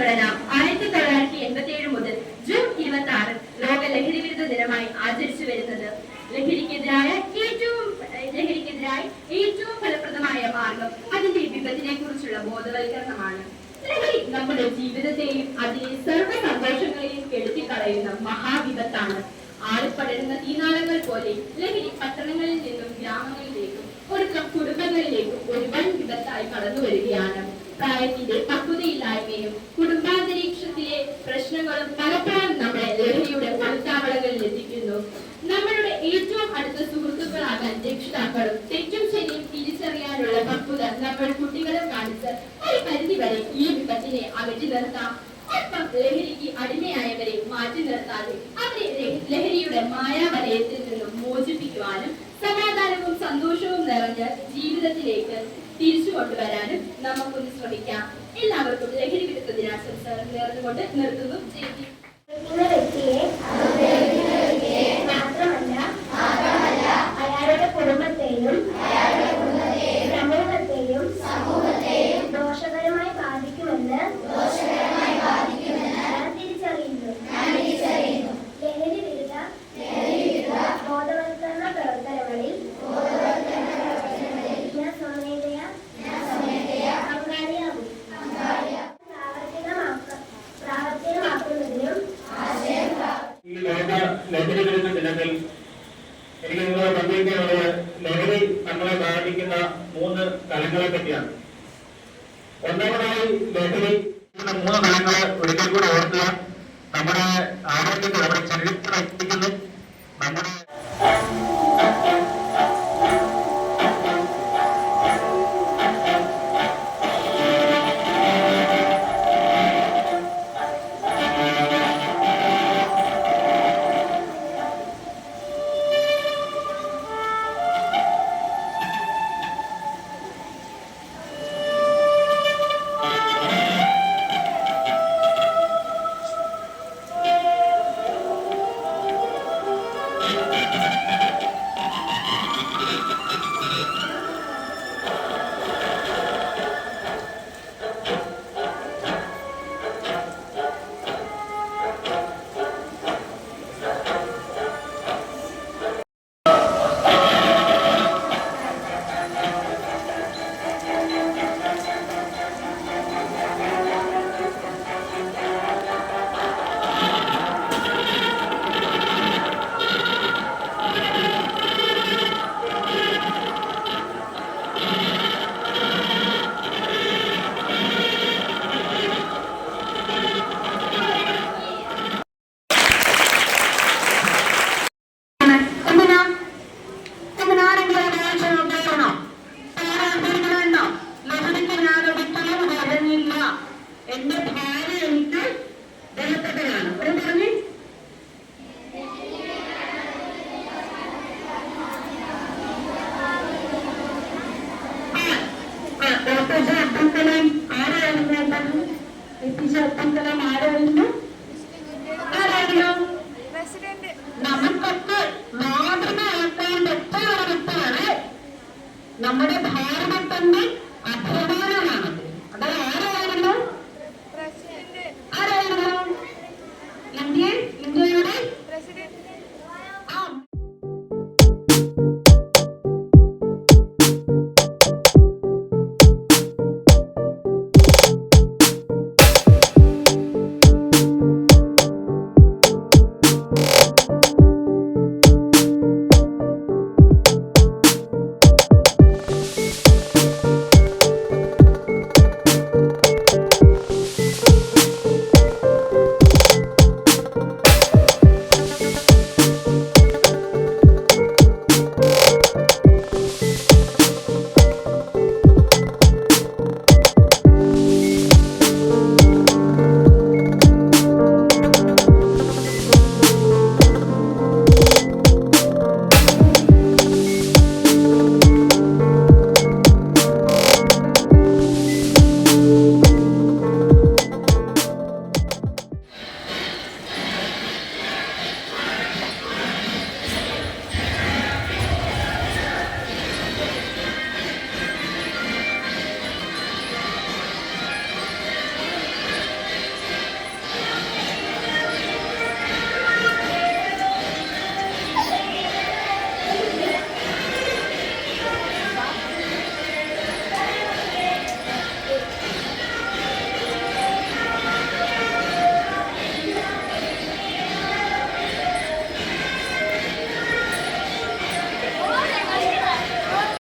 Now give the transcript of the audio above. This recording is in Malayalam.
സംഘടന 1987 മുതൽ ജൂൺ 26 ലോക ലഹരി വിരുദ്ധ ദിനമായി ആചരിച്ചു വരുന്നത്. ലഹരിക്കെതിരായി ഏറ്റവും ഫലപ്രദമായ മാർഗം അതിന്റെ വിപത്തിനെ കുറിച്ചുള്ള ബോധവൽക്കരണമാണ്. ലഹരി നമ്മുടെ ജീവിതത്തെയും അതിലെ സർവ്വ സന്തോഷങ്ങളെയും കെടുത്തിക്കളയുന്ന മഹാവിപത്താണ്. ആളിപ്പടരുന്ന തീനാളങ്ങൾ പോലെ ലഹരി പട്ടണങ്ങളിൽ നിന്നും ഗ്രാമങ്ങളിലേക്കും ഒടുക്കം കുടുംബങ്ങളിലേക്കും ഒരു വൻ വിപത്തായി കടന്നു വരികയാണ്. പ്രായത്തിന്റെ പക്വതയില്ലായ്മയും കുടുംബാന്തരീക്ഷത്തിലെ പ്രശ്നങ്ങളും പലപ്പോഴും നമ്മളെ ലഹരിയുടെ ഒളിത്താവളങ്ങളിൽ എത്തിക്കുന്നു. നമ്മളുടെ ഏറ്റവും അടുത്ത സുഹൃത്തുക്കളാകാൻ രക്ഷിതാക്കളും തെറ്റും ശരിയും തിരിച്ചറിയാനുള്ള പക്വത നമ്മൾ കുട്ടികളും കാണിച്ച് ഒരു പരിധി വരെ ഈ വിപത്തിനെ അകറ്റി നിർത്താം. ഒപ്പം ലഹരിക്ക് അടിമയായവരെ മാറ്റി നിർത്താതെ അവരെ ലഹരിയുടെ മായാവലയത്തിൽ നിന്നും മോചിപ്പിക്കുവാനും സമാധാനവും സന്തോഷവും നിറഞ്ഞ ജീവിതത്തിലേക്ക് തിരിച്ചു കൊണ്ടുവരാനും നമുക്കൊന്ന് ശ്രമിക്കാം. എല്ലാവർക്കും ലഹരി വിരുദ്ധ ദിനാശംസകൾ നേർന്നുകൊണ്ട് നിർത്തുന്നു. വ്യക്തിയെ മാത്രമല്ല അയാളുടെ കുടുംബത്തെയും സമൂഹത്തെയും ദോഷകരമായി ബാധിക്കുമെന്ന് ഞാൻ തിരിച്ചറിയുന്നു. ലഹരി വിരുദ്ധ ബോധവൽക്കരണ പ്രവർത്തനങ്ങളിൽ ഞാൻ സ്വമേധയാ പങ്കാളിയാകും. പ്രാവർത്തികമാക്കുന്നതിനും ഈ ലോക ലഹരി വിരുദ്ധ ദിനത്തിൽ എനിക്ക് നിങ്ങളെ പങ്കുവയ്ക്കാനുള്ളത് ലഹരി നമ്മളെ ബാധിക്കുന്ന 3 തലങ്ങളെ പറ്റിയാണ്. ഒന്നാമതായി ലഹരി 3 തലങ്ങളെ ഒരിക്കൽ കൂടി ഓർക്കുക. നമ്മുടെ ആരോഗ്യത്തെ നമ്മുടെ ശരീരത്തെ എത്തിക്കുന്നു. നമ്മുടെ എന്റെ ഭാര്യ